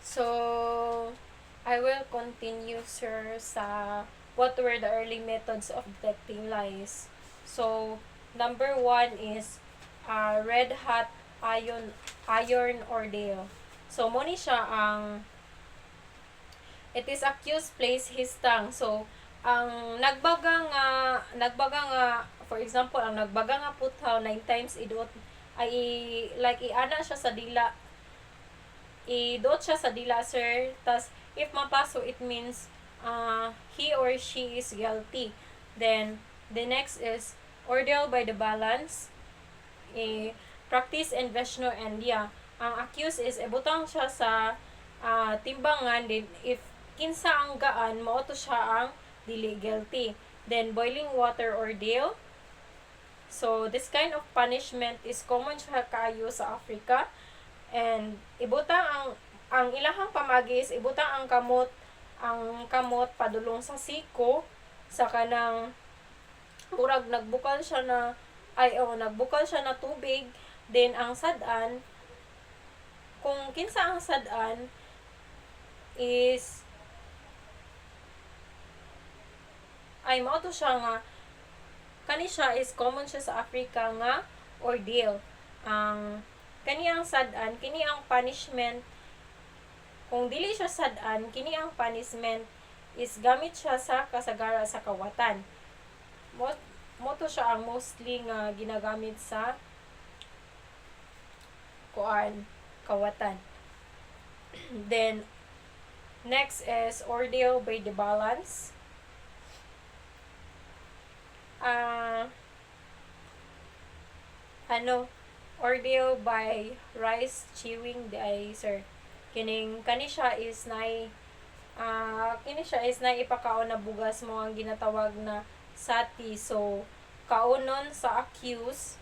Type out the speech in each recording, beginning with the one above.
So, I will continue, sir, sa what were the early methods of detecting lies. So, number one is red hot iron ordeal. So, mo ni siya ang it is accused place his tongue. So, ang nagbaga nga for example, ang nagbaga nga puthaw 9 times idot ay like iana siya sa dila, idot siya sa dila, sir. Tas if mapaso, it means he or she is guilty. Then the next is ordeal by the balance, practice and Vishnu and yeah. Ang accused is ibutang siya sa timbangan, din if kinsa ang gaan mao to siya ang dili guilty. Then boiling water ordeal. So this kind of punishment is common siya kaayo sa Africa, and ibutang ang ilahang pamagis, ibutang ang kamot padulong sa siko sa kanang murag nagbukal siya na tubig. Then ang sad-an, kung kinsa ang sad-an is ay mao to siya nga kani siya is common siya sa Africa nga ordeal. Ang kani ang sad-an, kini ang punishment. Kung dili siya sad-an, kini ang punishment is gamit siya sa kasagara sa kawatan. Mo to siya ang mostly nga ginagamit sa kawatan. Then next is ordeal by the balance. Ordeal by rice chewing the sir. Kani siya is ipakaon na bugas mo ang ginatawag na sati. So kaunon siya sa accused.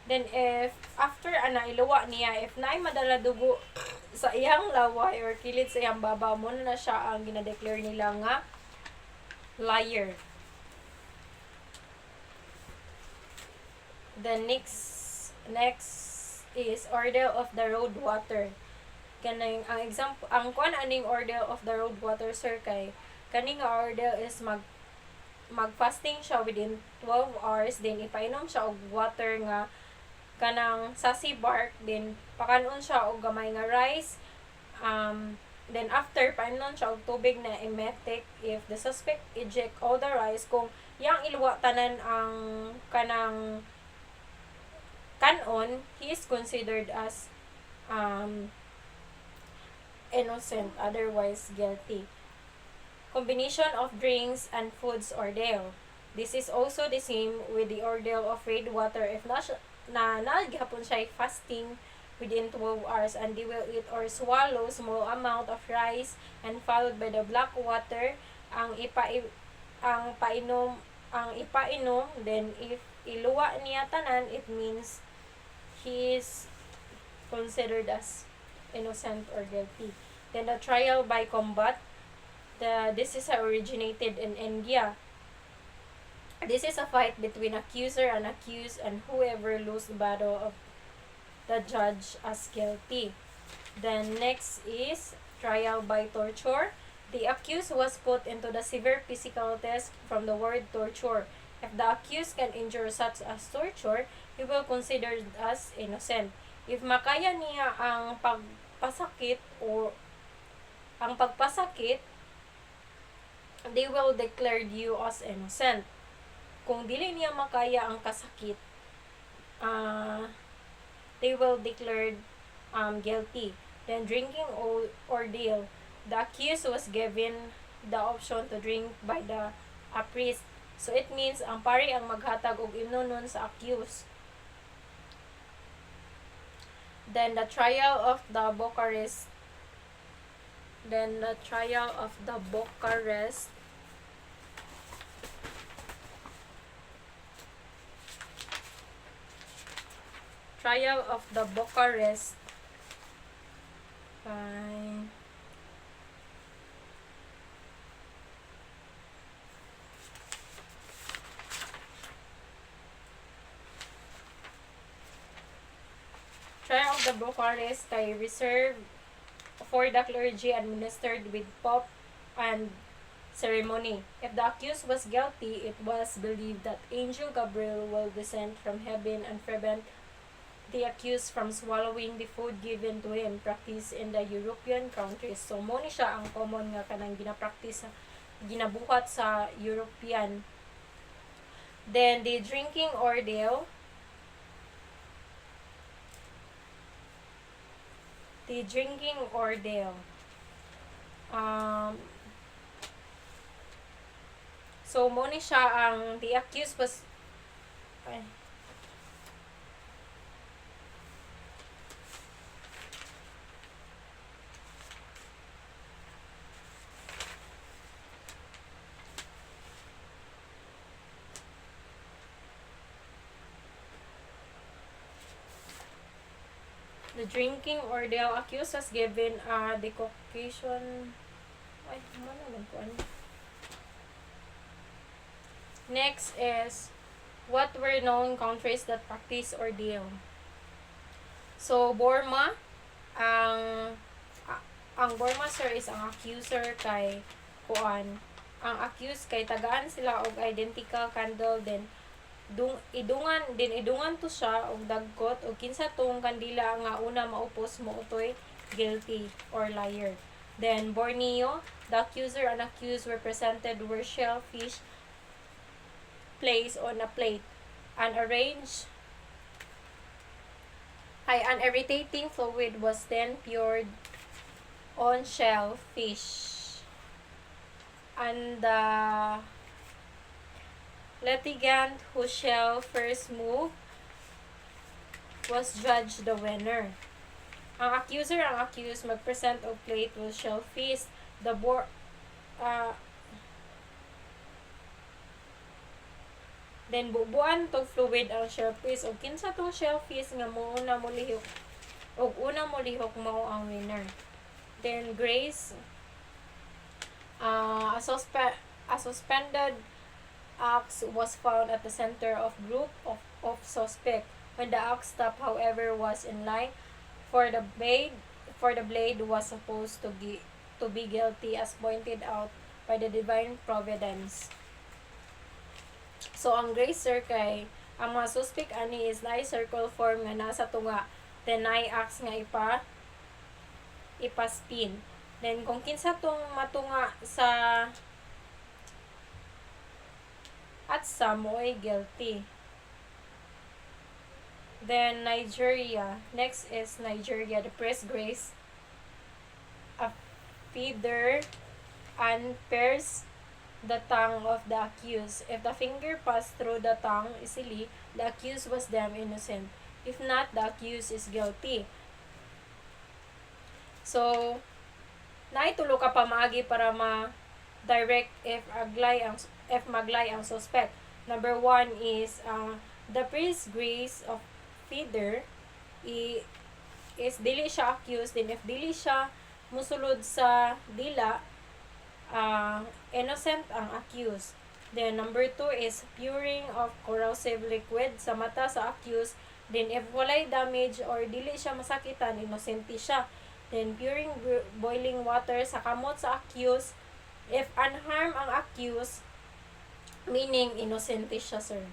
Then if after iluwa niya, if naay madala dugo sa iyang laway or kilid sa iyang baba, mo na siya ang ginadeclare nila nga liar. The next is order of the road water. Kanang ang example, ang aning order of the road water, sir, kay kaning order is mag-fasting siya within 12 hours, then ipainom siya og water nga kanang sasi bark, then pakanon siya og gamay nga rice, then after painom siya og tubig na emetic. If the suspect eject all the rice, kung yang ilwa tanan ang kanang kanon, he is considered as innocent, otherwise guilty. Combination of drinks and foods ordeal. This is also the same with the ordeal of red water. If naghapon siya fasting within 12 hours, and they will eat or swallow small amount of rice and followed by the black water, ang ipainom, then if iluwa niya tanan, it means he is considered as innocent or guilty. Then the trial by combat. This is originated in India. This is a fight between accuser and accused, and whoever loses the battle of the judge as guilty. Then next is trial by torture. The accused was put into the severe physical test from the word torture. If the accused can endure such as torture, he will considered as innocent. If makaya niya ang pagpasakit, they will declare you as innocent. Kung dili niya makaya ang kasakit, they will declare guilty. Then drinking ordeal. The accused was given the option to drink by the priest. So it means ang pari ang maghatag og imnonon sa accused. Then the trial of the Bucharest. trial of the Bucharest kay reserved for the clergy administered with pomp and ceremony. If the accused was guilty, it was believed that Angel Gabriel will descend from heaven and prevent the accused from swallowing the food given to him, practice in the European countries. So, mo ni siya ang common nga kanang ginapractice, ginabuhat sa European. Then, the drinking ordeal. The drinking ordeal. So, mo ni siya ang the accused was the drinking ordeal. Accused was given a decoction. Ay, ano naman po ano? Next is, what were known countries that practice ordeal? So, Burma, ang Burma, sir, is ang accuser kay kuan. Ang accused kay tagaan sila og identical candle, then idungan to siya og dagkot og kinsa tong kandila nga una maupos mo utoy guilty or liar. Then Borneo, the accuser and accused were presented were shellfish placed on a plate and arranged. An irritating fluid was then poured on shellfish. And the litigant who shall first move was judged the winner. Ang accuser ang accused magpresent og plate with shellfish. Then bubuan tog fluid ang shellfish og kinsa tong shellfish nga una mo lihok mao ang winner. Then grace, a suspended axe was found at the center of group of suspect. When the axe stopped, however, was in line for the blade was supposed to be guilty as pointed out by the divine providence. So, ang grace, sir, kay ang mga suspect ani is na circle form nga nasa tunga. Then, axe nga ipa-spin. Then, kung kinsa tong matunga sa atsa mo ay guilty. Then, Nigeria. Next is Nigeria. The priest grace a feather and pierce the tongue of the accused. If the finger passed through the tongue easily, the accused was damned innocent. If not, the accused is guilty. So, naitulo ka pa maagi para ma-direct if maglay ang suspect. Number 1 is the priest grace of feather is dili siya accused. Then if dili siya musulod sa dila, innocent ang accused. Then number 2 is pouring of corrosive liquid sa mata sa accused. Then if walay damage or dili siya masakitan, innocent siya. Then pouring boiling water sa kamot sa accused. If unharmed ang accused, meaning innocent siya, sir.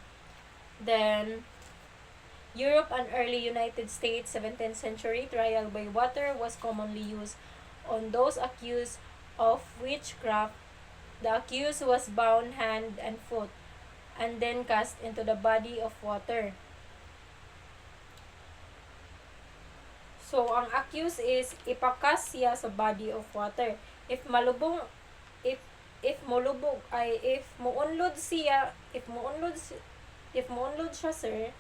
Then Europe and early United States 17th century trial by water was commonly used on those accused of witchcraft. The accused was bound hand and foot and then cast into the body of water. So, ang accused is ipakas siya sa body of water. If muunlod siya, sir,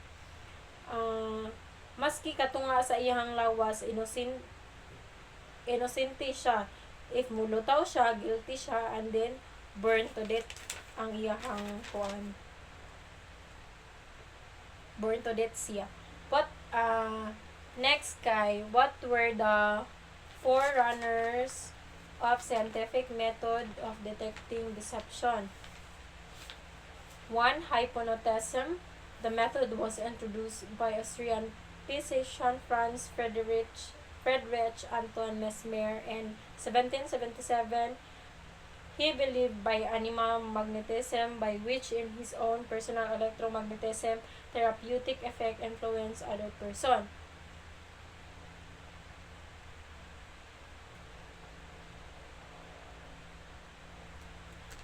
maski katunga sa iyang lawas, inosente siya. If mulutaw siya, guilty siya, and then burn to death ang iyang kuan. Burn to death siya. But next kay, what were the forerunners of scientific method of detecting deception? 1. Hypnotism. The method was introduced by Austrian physician Franz Friedrich Anton Mesmer in 1777. He believed by animal magnetism, by which in his own personal electromagnetism therapeutic effect influence other person.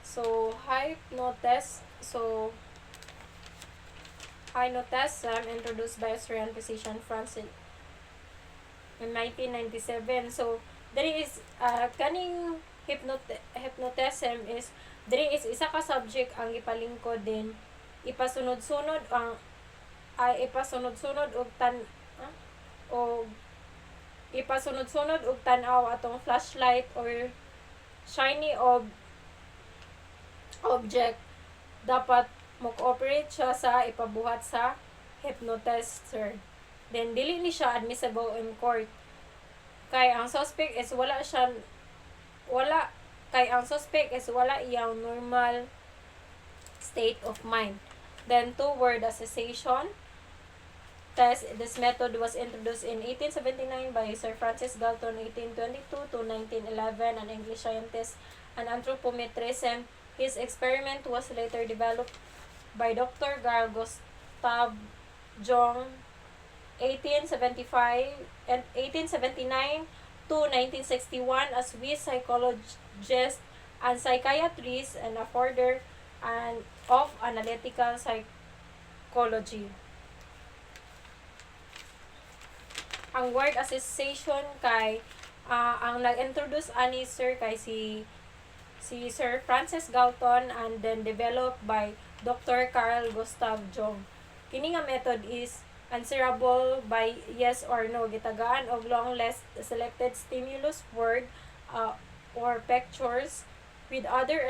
So hypnotism introduced by Austrian physician Francis in 1997. So there is kaning hypnotism is there is isa ka subject ang ipalingkod din ipasunod-sunod ang ipasunod-sunod og ah, o ipasunod-sunod og tan-aw atong flashlight or shiny object. Dapat mo-cooperate siya sa ipabuhat sa hypnotizer. Then dili ni siya admissible in court kay ang suspect is wala kay ang suspect is wala iyang normal state of mind. Then two-word association test. This method was introduced in 1879 by Sir Francis Galton, 1822 to 1911, an English scientist and anthropometrist. His experiment was later developed by Dr. Carl Gustav Jung, 1875 and 1879 to 1961, a Swiss psychologist and psychiatrist and a founder of analytical psychology. Ang word association kay ang nag-introduce ani sir kay si Sir Francis Galton and then developed by Dr. Carl Gustav Jung. Kini nga method is answerable by yes or no. Gitagaan og long list selected stimulus word or pictures with other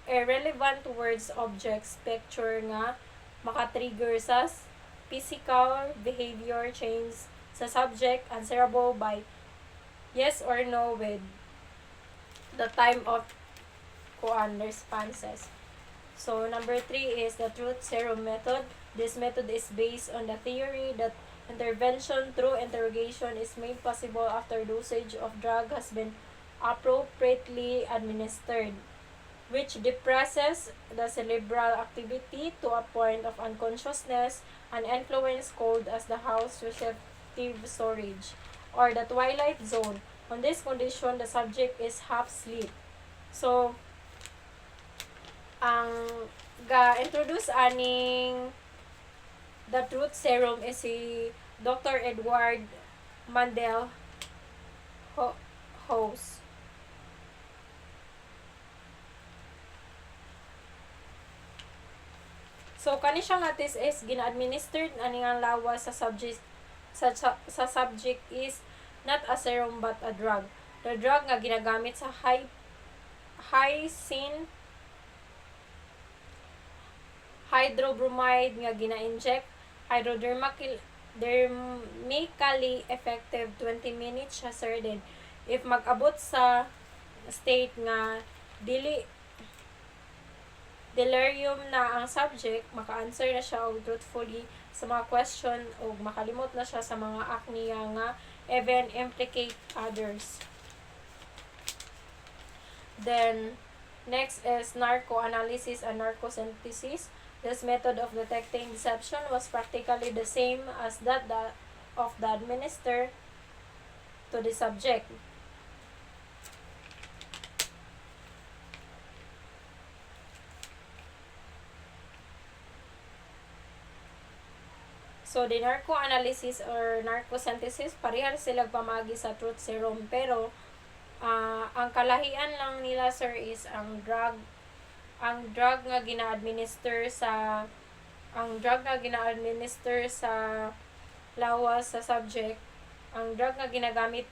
irrelevant words objects picture nga maka-trigger sa physical behavior change sa subject, answerable by yes or no with the time of responses. So number 3 is the truth serum method. This method is based on the theory that intervention through interrogation is made possible after dosage of drug has been appropriately administered, which depresses the cerebral activity to a point of unconsciousness, an influence called as the house receptive storage or the twilight zone. On this condition, the subject is half asleep. So, ang ga-introduce aning the truth serum is si Dr. Edward Mandel House. So kani siyang test is gina-administered ani nga lawas sa subject sa subject is not a serum but a drug. The drug nga ginagamit sa hydrobromide nga gina-inject hydrodermically effective 20 minutes siya sir. Then if mag-abot sa state nga delirium na ang subject, maka-answer na siya og truthfully sa mga question o makalimot na siya sa mga acne nga even implicate others. Then next is narcoanalysis and narcosynthesis. This method of detecting deception was practically the same as that of the administer to the subject. So, the narcoanalysis or narcosynthesis, parehas sila pamagi sa truth serum. Pero, ang kalahian lang nila, sir, is ang drug nga gina-administer sa lawas sa subject. Ang drug nga ginagamit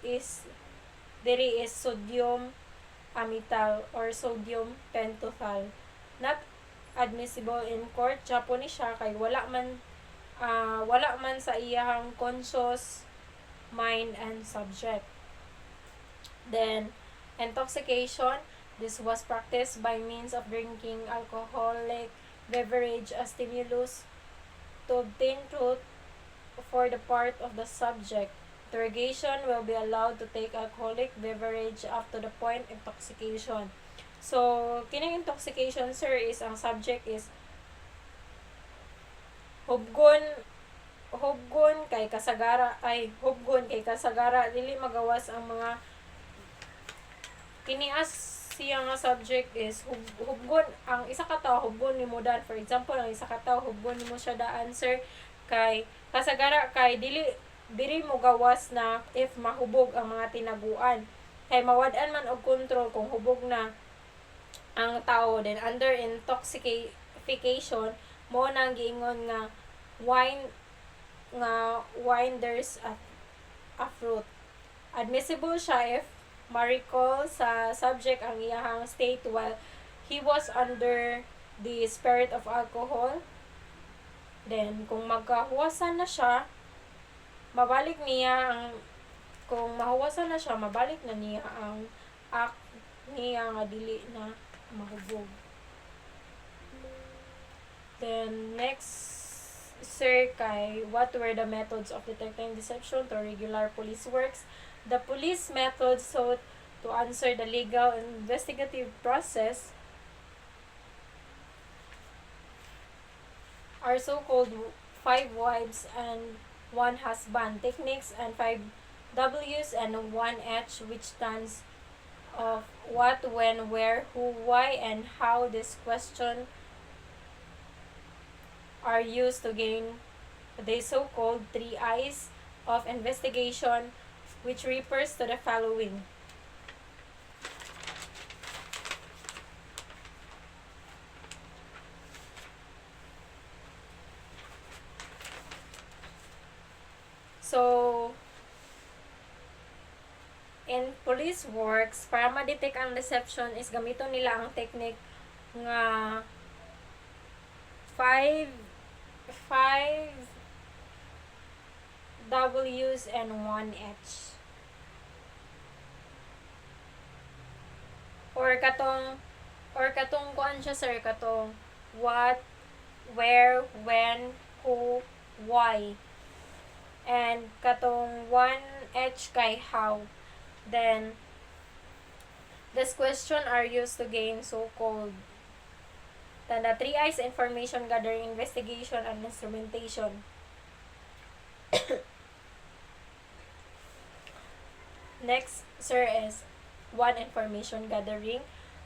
is sodium amytal or sodium pentothal. Not admissible in court. Japo ni siya kay wala man sa iyang conscious mind and subject. Then intoxication. This was practiced by means of drinking alcoholic beverage as stimulus to obtain truth for the part of the subject. Interrogation will be allowed to take alcoholic beverage up to the point intoxication. So, kining intoxication, sir, is ang subject is hubgon hubgon kay kasagara dili magawas ang mga kinias siya nga subject is hubgon ang isa ka tawo hubgon nimo daan. For example, ang isa ka tawo hubgon nimo siya daan, sir, kay kasagara kay dili mo gawas na if mahubog ang mga tinaguan, kay mawad-an man og control kung hubog na ang tao. Then under intoxication mo nang giingon nga wine there's a fruit. Admissible siya if ma-recall sa subject ang iyahang state while he was under the spirit of alcohol. Then, kung magkahuwasan na siya, mabalik niya ang kung mahuwasan na siya, mabalik na niya ang act niya nga dili na mahubog. Then, next, sir, kay what were the methods of detecting deception to regular police works? The police methods sought to answer the legal and investigative process are so-called 5 wives and 1 husband techniques and 5 W's and 1 H, which stands of what, when, where, who, why, and how. This question are used to gain the so-called 3 I's of investigation, which refers to the following. So, in police works, para ma-detect ang deception is gamiton nila ang technique nga 5 W's and 1 H. Or katong kuan siya, sir, katong what, where, when, who, why. And katong 1H kay how. Then, this question are used to gain so-called the 3 I's: information gathering, investigation, and instrumentation. Next, sir, is 1. Information gathering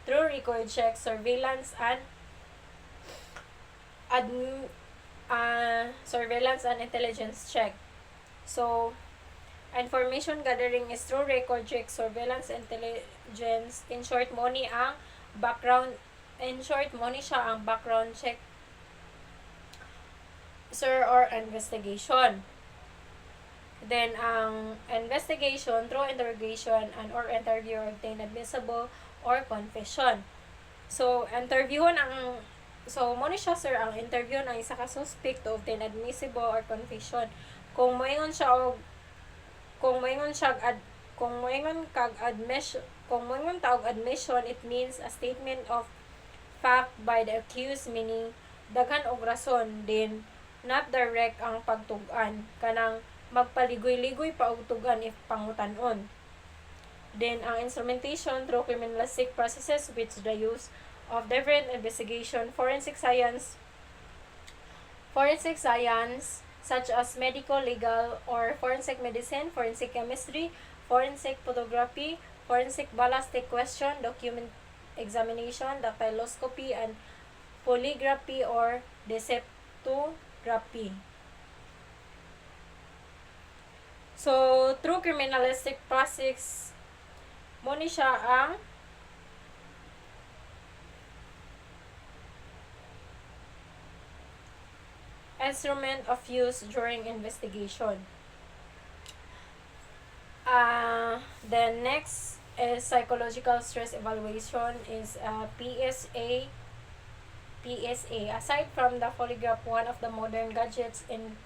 through record check, surveillance, and surveillance and intelligence check. So, information gathering is through record check, surveillance, intelligence. In short, mo ni siya ang background check, sir, or investigation. Then, ang investigation through interrogation and or interview or obtain admissible or confession. So, mo ni siya, sir, ang interview ng isa ka suspect to obtain admissible or confession. Kung moingon taog admission, it means a statement of fact by the accused, meaning daghan og rason, din not direct ang pagtug-an, kanang magpaligoy-ligoy pa og tugan if pangutan-on. Then, ang instrumentation through criminalistic processes, which the use of different investigation, forensic science such as medical, legal, or forensic medicine, forensic chemistry, forensic photography, forensic ballistic question, document examination, dactyloscopy, and polygraphy or deceptography. So, through criminalistic process, mo ni siya ang instrument of use during investigation. Then next is psychological stress evaluation is PSA. Aside from the polygraph, one of the modern gadgets in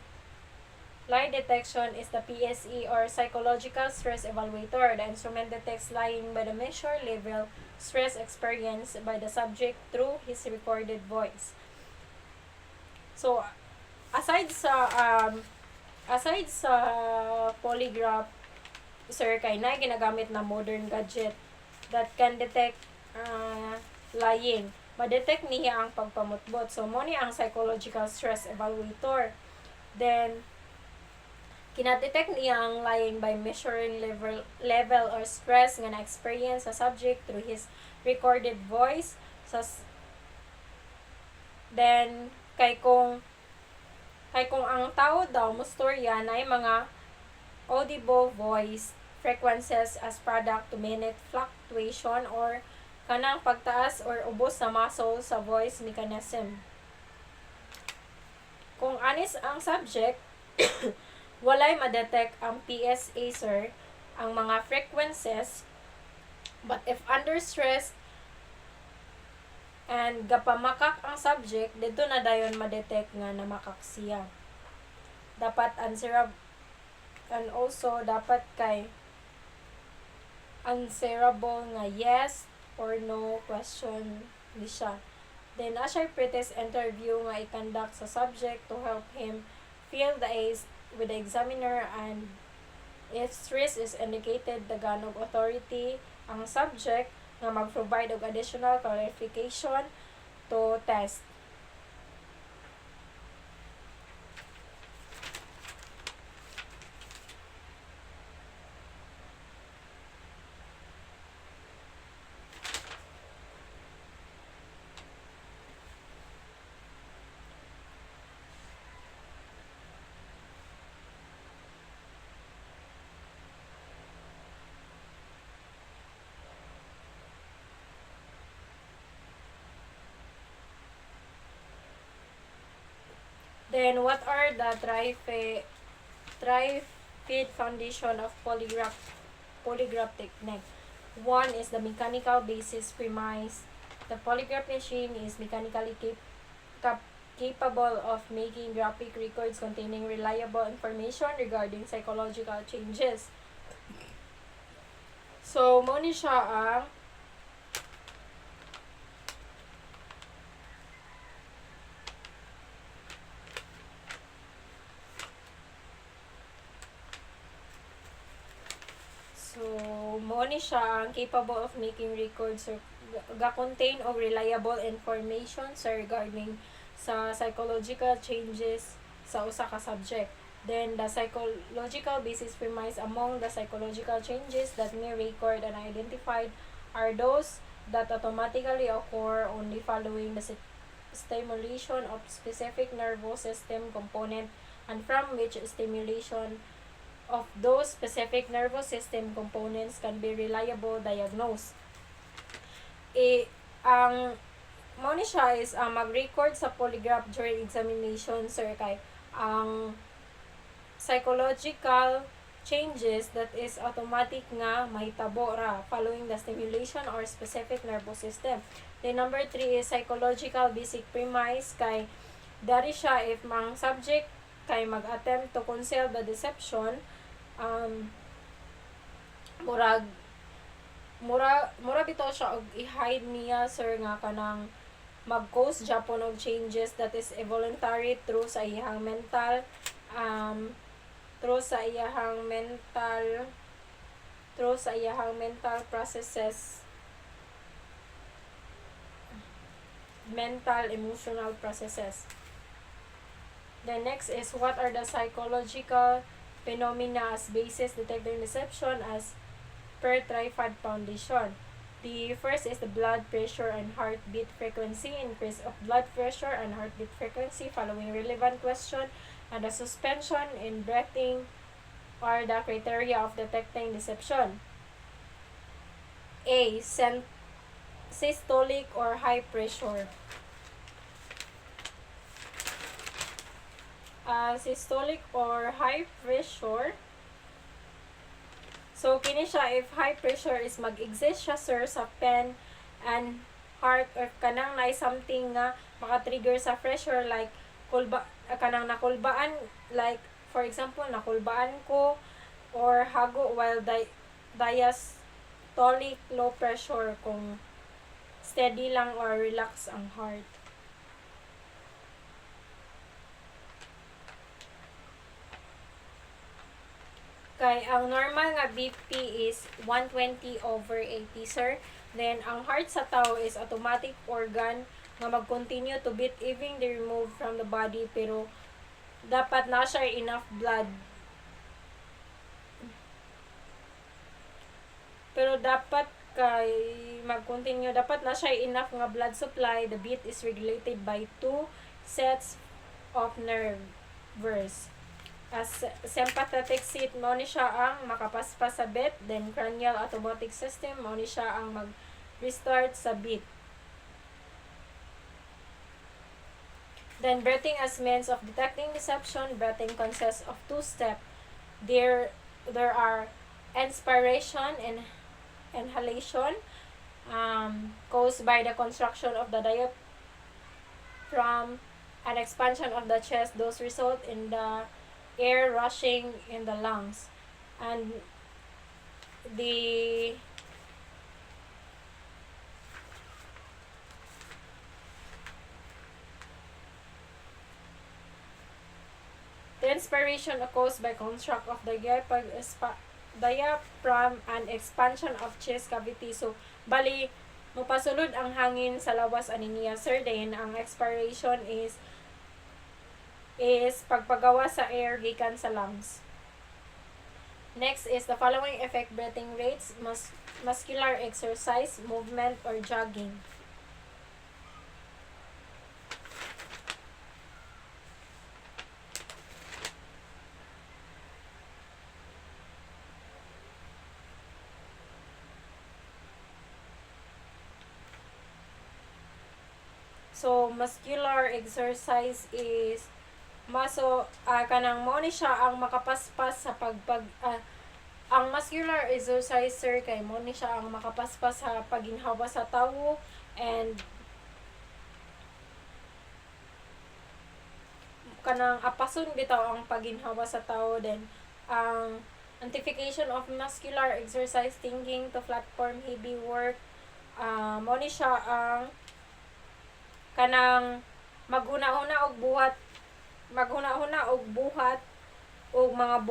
lie detection is the PSE or psychological stress evaluator. The instrument detects lying by the measure level stress experienced by the subject through his recorded voice. So, aside sa Aside sa polygraph, sir, kay na ginagamit na modern gadget that can detect lying. Ma-detect niya ang pagpamutbot. So, mo ni ang psychological stress evaluator. Then, kinadetect niya ang lying by measuring level or stress nga na-experience sa subject through his recorded voice. Then, kay kung ang tao daw mustorya na ay mga audible voice frequencies as product to minute fluctuation or kanang pagtaas or ubos sa muscle sa voice mechanism. Kung anis ang subject, walay ma-detect ang PSA, sir, ang mga frequencies, but if under stress and gapamakak ang subject, dito na dayon ma-detect nga namakak siya. Dapat answerable, and also dapat kay answerable nga yes or no question ni siya. Then, asya pretest interview nga i-conduct sa subject to help him feel the ace with the examiner, and if stress is indicated, daganog authority ang subject nga mag-provide og additional clarification to test. Then, what are the tri-feed foundation of polygraph technique? One is the mechanical basis premise. The polygraph machine is mechanically capable of making graphic records containing reliable information regarding psychological changes. So, mo ni siya ang capable of making records or ga-contain og reliable information sa regarding sa psychological changes sa usa ka subject. Then, the psychological basis premise among the psychological changes that may record and identified are those that automatically occur only following the stimulation of specific nervous system component, and from which stimulation of those specific nervous system components can be reliable diagnosed. Ang mo ni siya is mag-record sa polygraph during examination, sir, kay ang psychological changes that is automatic nga mahitabo ra following the stimulation or specific nervous system. Then, number 3 is psychological basic premise, kay dari siya if mang subject kay mag-attempt to conceal the deception, mura bitaw siya og i-hide niya, sir, nga kanang mag-cause Japon og changes that is involuntary through sa iyang mental processes, mental emotional processes. The next is what are the psychological phenomena as basis detecting deception as per tri-feed foundation. The first is the blood pressure and heartbeat frequency, increase of blood pressure and heartbeat frequency following relevant question, and the suspension in breathing are the criteria of detecting deception. A. Systolic or high pressure. Systolic or high pressure. So, kini siya, if high pressure is mag-exist siya, sir, sa pen and heart, or kanang na something nga maka-trigger sa pressure, like kanang nakulbaan, like for example nakulbaan ko or hago, while diastolic low pressure kung steady lang or relax ang heart. Kay ang normal nga BP is 120/80, sir. Then ang heart sa tao is automatic organ nga mag-continue to beat even they removed from the body, pero dapat na siya enough blood. Pero dapat kay mag-continue, dapat na siya enough nga blood supply. The beat is regulated by 2 sets of nerves. As sympathetic seat, mo ni siya ang makapaspas sa beat. Then cranial automatic system, mo ni siya ang mag-restart sa beat. Then breathing as means of detecting deception. Breathing consists of 2 steps. There are inspiration and inhalation, caused by the contraction of the diaphragm and expansion of the chest. Those result in the air rushing in the lungs. And the inspiration occurs by contract of the diaphragm and expansion of chest cavity. So, bali, mapasulod ang hangin sa lawas ani niya, sir. Then, ang expiration is pagpagawa sa air gikan sa lungs. Next is the following effect breathing rates: muscular exercise, movement, or jogging. So, muscular exercise is kanang mo ni siya ang makapaspas sa ang muscular exercise, sir, kay mo ni siya ang makapaspas sa paginhawa sa tawo, and kanang apason bitaw ang paginhawa sa tawo. Then ang amplification of muscular exercise, thinking to platform heavy work, mo ni siya ang kanang maghuna-huna og buhat og mga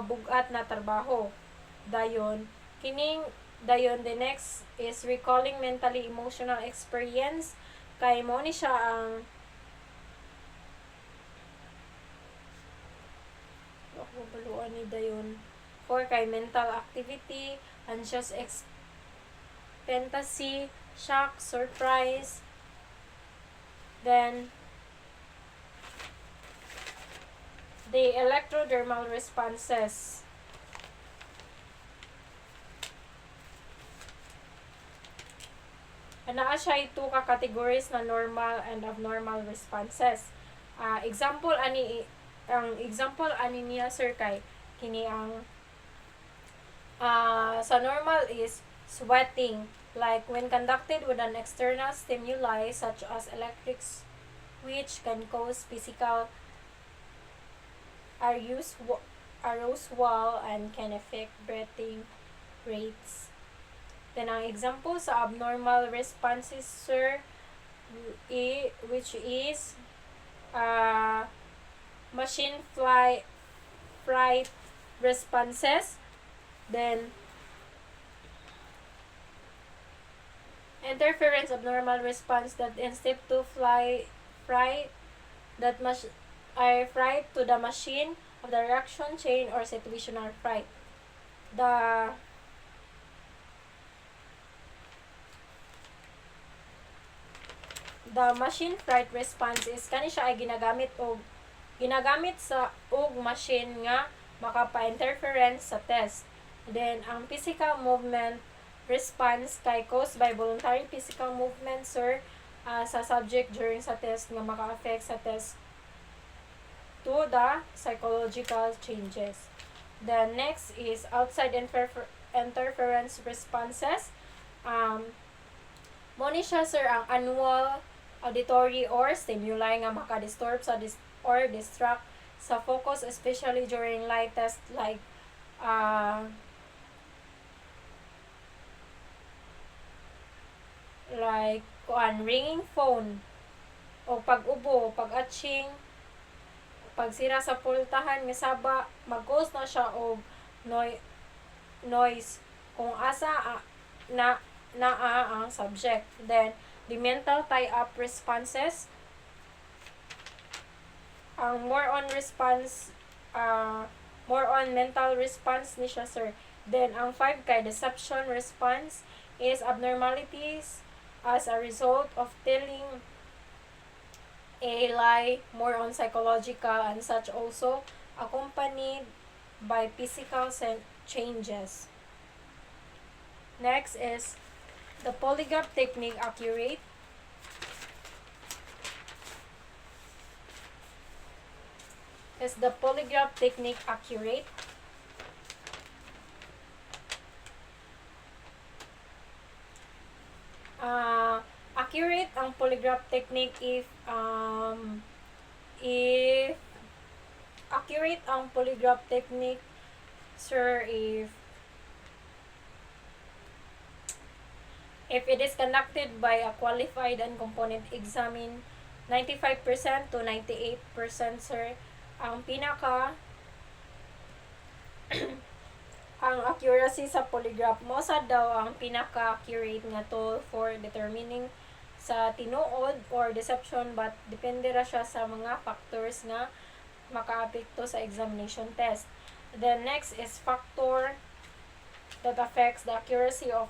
bugat na trabaho. Dayon the next is recalling mentally emotional experience, kay mo ni siya ang baluan ni dayon for kay mental activity, anxious fantasy, shock, surprise. Then the electrodermal responses. Naa siya 2 ka categories na normal and abnormal responses. Example ani niya, sir, kay kini ang sa normal is sweating, like when conducted with an external stimuli such as electric which can cause physical arousal and can affect breathing rates. Then ang example sa abnormal responses, sir, which is machine fright responses. Then interference abnormal response, that instead to fright to the machine of the reaction chain or situational fright. The machine fright response is kani siya ay ginagamit sa machine nga makapa-interference sa test. Then ang physical movement response kay caused by voluntary physical movement, sir, sa subject during sa test nga maka-affect sa test to the psychological changes. The next is outside interference responses. Mo ni siya, sir, ang annual auditory or stimuli nga makadisturb or distract sa focus, especially during light test, like ringing phone o pag-ubo, pag-atching, pagsira sa pultahan nga saba, mag-cause na siya og noise kung asa na naa ang subject. Then the mental tie-up responses, ang more on mental response ni siya, sir. Then ang 5 kay deception response is abnormalities as a result of telling a lie, more on psychological and such, also accompanied by physical changes. Next is the polygraph technique accurate. Is the polygraph technique accurate? Accurate ang polygraph technique if accurate ang polygraph technique, sir, if it is conducted by a qualified and component examine, 95% to 98%, sir. Ang pinaka ang accuracy sa polygraph mo sa daw ang pinaka-accurate nga tool for determining sa tinuod or deception, but depende ra siya sa mga factors nga makaapekto sa examination test. The next is factor that affects the accuracy of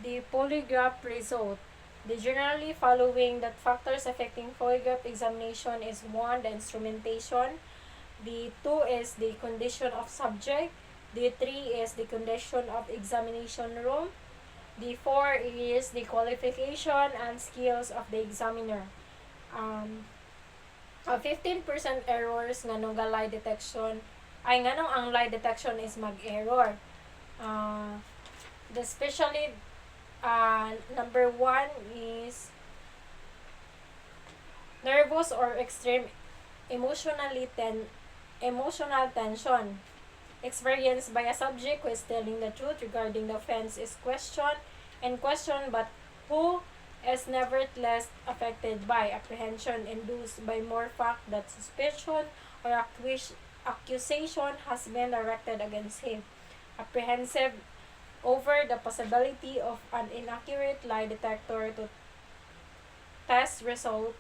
the polygraph result. The generally following that factors affecting polygraph examination is 1, the instrumentation. The 2 is the condition of subject. The 3 is the condition of examination room. The 4 is the qualification and skills of the examiner. 15% errors nga nung lie detection, ay nga nung ang lie detection is mag-error. Especially number 1 is nervous or extreme emotional tension experienced by a subject who is telling the truth regarding the offense is questioned but who is nevertheless affected by apprehension induced by more fact that suspicion or accusation has been directed against him, apprehensive over the possibility of an inaccurate lie detector to test result,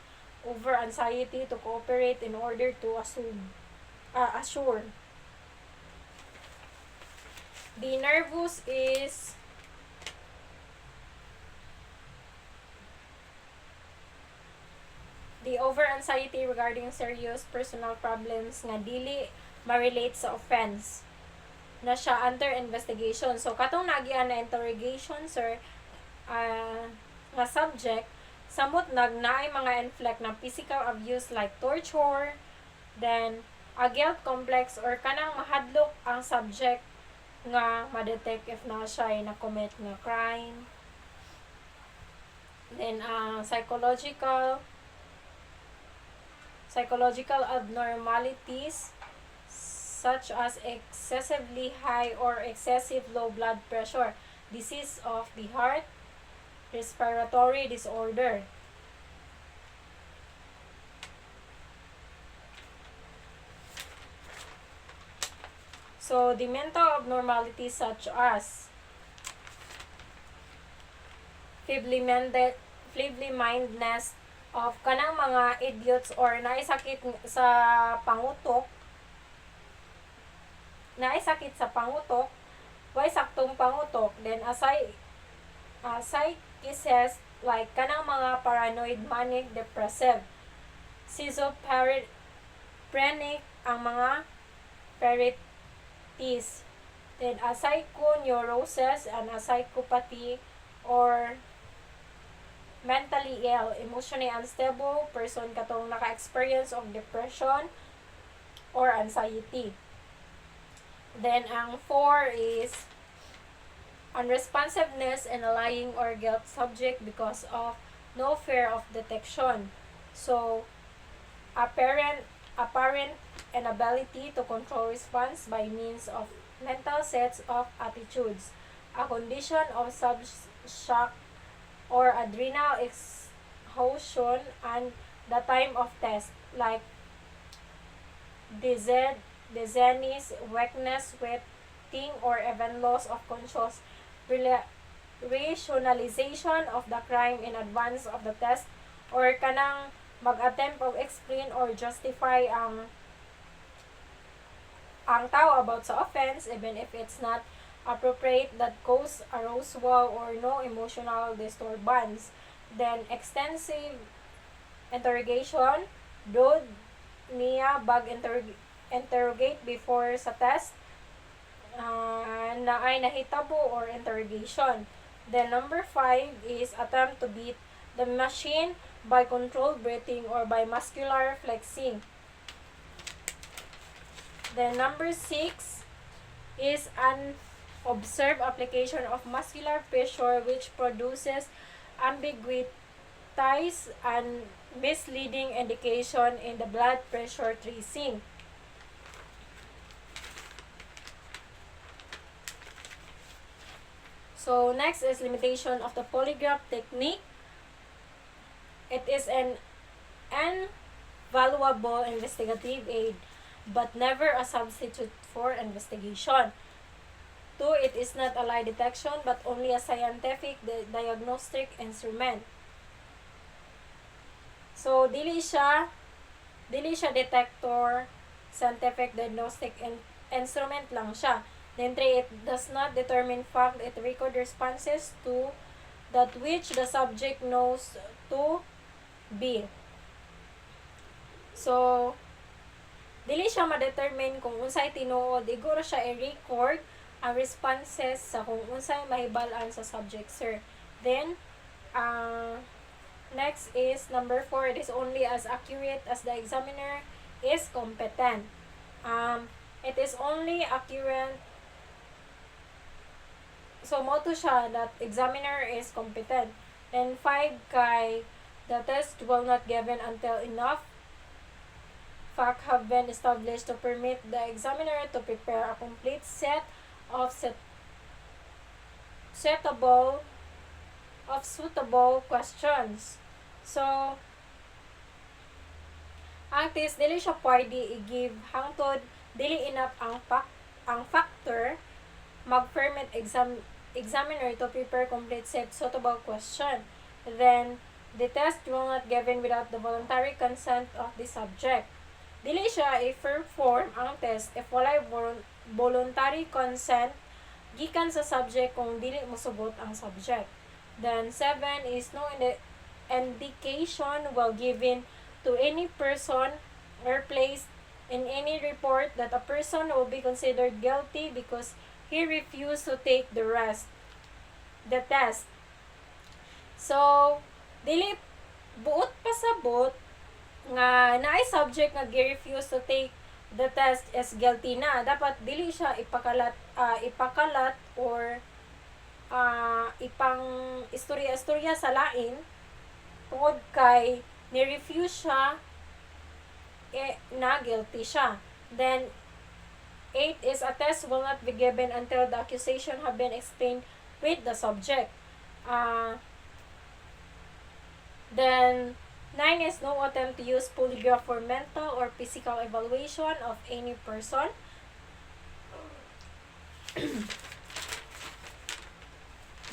over anxiety to cooperate in order to assure. The nervous is the over anxiety regarding serious personal problems nga dili ma-relate sa offense na siya under investigation. So katong nagian na interrogation, sir, nga subject samot nagnaay mga inflict na physical abuse like torture, then a guilt complex or kanang mahadlok ang subject nga ma-detect if na siya na-commit nga crime. Then psychological abnormalities such as excessively high or excessive low blood pressure, disease of the heart, respiratory disorder. So, the mental abnormalities such as feebly-mindedness of kanang mga idiots or naisakit sa pangutok, way saktong pangutok, then psychosis like kanang mga paranoid, manic, depressive, schizophrenic, ang mga then a psychoneurosis and a psychopathy or mentally ill, emotionally unstable person katong naka-experience of depression or anxiety. Then ang 4 is unresponsiveness and a lying or guilt subject because of no fear of detection. So apparent inability to control response by means of mental sets of attitudes, a condition of shock or adrenal exhaustion and the time of test, like disease, weakness, wetting, or even loss of conscious rationalization of the crime in advance of the test, or kanang mag-attempt of explain or justify ang tao about sa offense even if it's not appropriate that cause arousal or no emotional disturbance. Then extensive interrogation, do niya interrogate before sa test na ay nahitabo or interrogation. Then number 5 is attempt to beat the machine by controlled breathing or by muscular flexing. Then number 6 is an observed application of muscular pressure which produces ambiguities and misleading indication in the blood pressure tracing. So next is limitation of the polygraph technique. It is an invaluable investigative aid but never a substitute for investigation. 2. It is not a lie detection but only a scientific diagnostic instrument. So dili siya detector, scientific diagnostic instrument lang siya. Then 3, it does not determine fact, it record responses to that which the subject knows to be. So dili siya ma-determine kung unsay tinuod, iguro siya i-record ang responses sa kung unsay mahibalan sa subject, sir. Then next is number 4, it is only as accurate as the examiner is competent. It is only accurate, so mo to siya that examiner is competent. Then 5, kay the test will not given until enough fact have been established to permit the examiner to prepare a complete set of suitable questions. So ang test dili siya pwede i-give hangtod dili enough ang factor mag-permit examiner to prepare complete set suitable question. Then the test will not given without the voluntary consent of the subject. Dili siya i-perform ang test if walay voluntary consent gikan sa subject kung dili mosugot ang subject. Then 7 is no indication will given to any person or placed in any report that a person will be considered guilty because he refused to take the test. So dili buot pasabot nga naay subject nga gi-refuse to take the test is guilty na. Dapat dili siya ipakalat or ipang istorya sa lain tungod kay ni-refuse siya na guilty siya. Then 8 is a test will not be given until the accusation have been explained with the subject. Then 9 is no attempt to use polygraph for mental or physical evaluation of any person.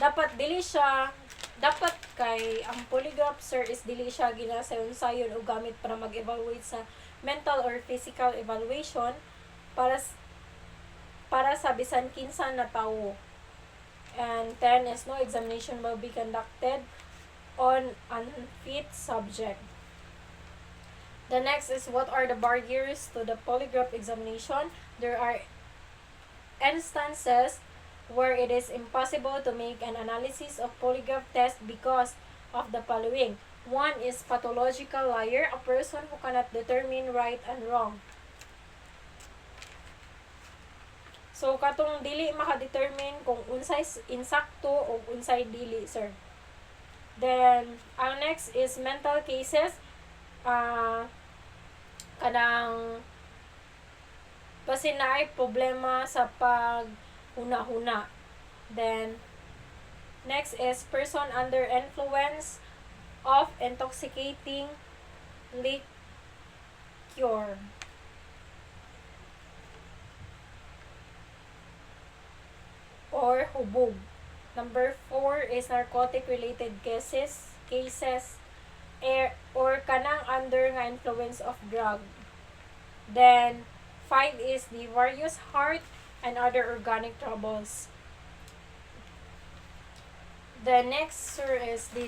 Dapat kay ang polygraph, sir, is dili siya ginasayon-sayon o gamit para mag-evaluate sa mental or physical evaluation para sa bisan kinsa na tawo. And 10 is no examination will be conducted on unfit subject. The next is what are the barriers to the polygraph examination. There are instances where it is impossible to make an analysis of polygraph test because of the following. 1 is pathological liar, a person who cannot determine right and wrong. So katong dili maka-determine kung unsay insakto o unsay dili, sir. Then, ang next is mental cases. Kanang kasi na ay problema sa paghuna-huna. Then, next is person under influence of intoxicating liquor. or hubog. Number 4 is narcotic-related cases or kanang under nga influence of drug. Then, 5 is the various heart and other organic troubles. The next, sir, is the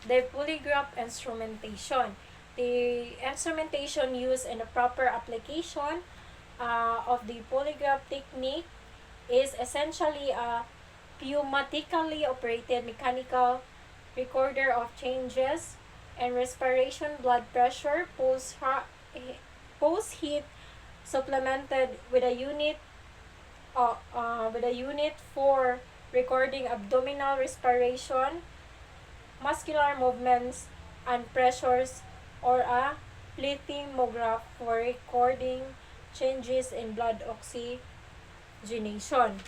polygraph instrumentation. The instrumentation used in the proper application of the polygraph technique is essentially a pneumatically operated mechanical recorder of changes in respiration, blood pressure, pulse heat, supplemented with a unit for recording abdominal respiration, muscular movements and pressures, or a plethysmograph for recording changes in blood oxygenation.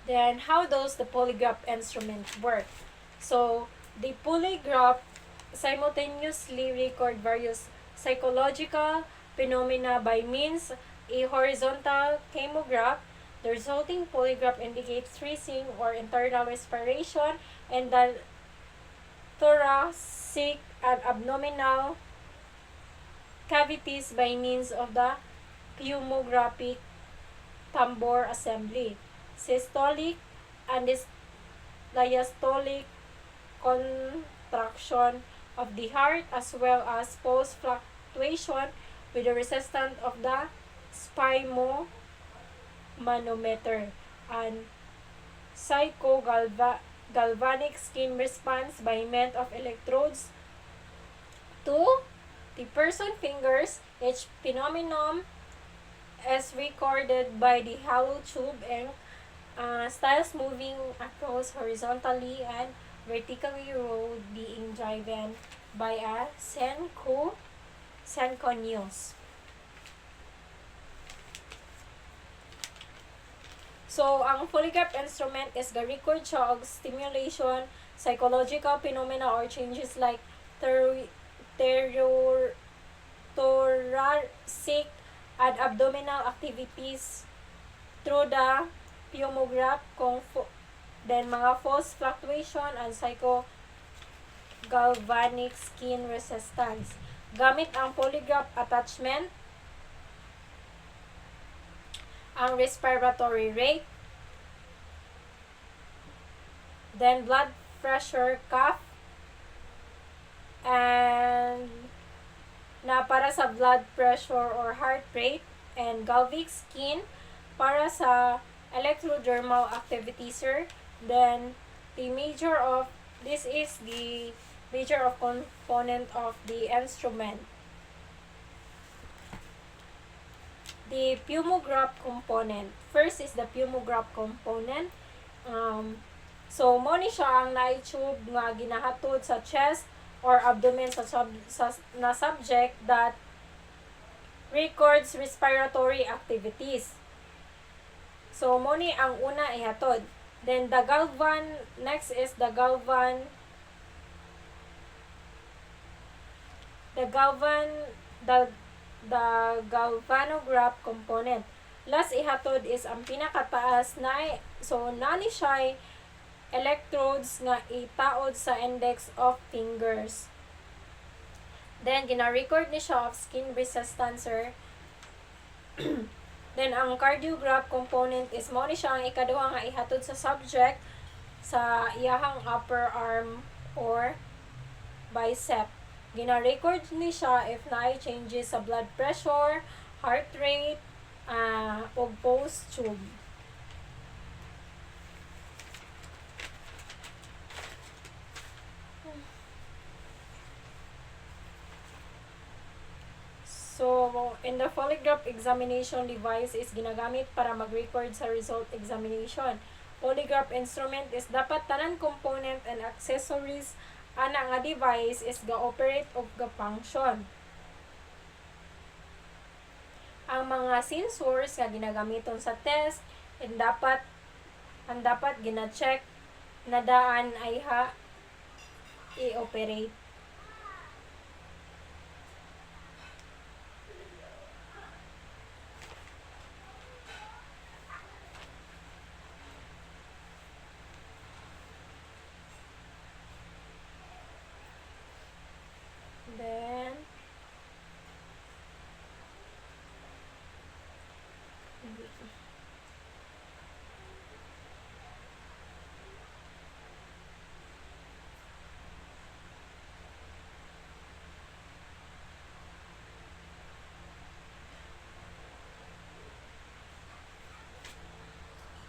Then, how does the polygraph instrument work? So, the polygraph simultaneously record various psychological phenomena by means a horizontal camograph. The resulting polygraph indicates freezing or internal respiration in the thoracic and abdominal cavities by means of the pneumographic tambor assembly. Systolic and diastolic contraction of the heart as well as pulse fluctuation with the resistance of the sphygmomanometer and psychogalvanic skin response by means of electrodes to the person's fingers. Each phenomenon is recorded by the hollow tube and styles moving across horizontally and vertically, road being driven by a synchronous. So, ang polygraph instrument is ga-record siya og stimulation, psychological phenomena or changes like thoracic and abdominal activities through the pneumograph, then mga pulse fluctuation and psychogalvanic skin resistance. Gamit ang polygraph attachment, ang respiratory rate, then blood pressure, cough, and na para sa blood pressure or heart rate, and galvic skin para sa electrodermal activity, sir. Then this is the major of component of the instrument. The pneumograph component. First is the pneumograph component. So, mo ni siya ang na-tube nga ginahatod sa chest or abdomen sa subject that records respiratory activities. So, mo ni ang una ihatod. Then, next is the galvanograph component. Last ihatod is ang pinakataas na, so nani siya electrodes nga itaod sa index of fingers. Then, gina-record ni siya of skin resistance, sir. Then, ang cardiograph component is mo ni siya ang ikaduha nga ihatod sa subject sa iyahang upper arm or bicep. Gina-record ni siya if naay changes sa blood pressure, heart rate, o pulse tube. So, in the polygraph examination device is ginagamit para mag-record sa result examination. Polygraph instrument is dapat tanan component and accessories ana nga device is ga-operate o ga-function. ang mga sensors nga ginagamiton sa test, and ang dapat gina-check na daan ay i-operate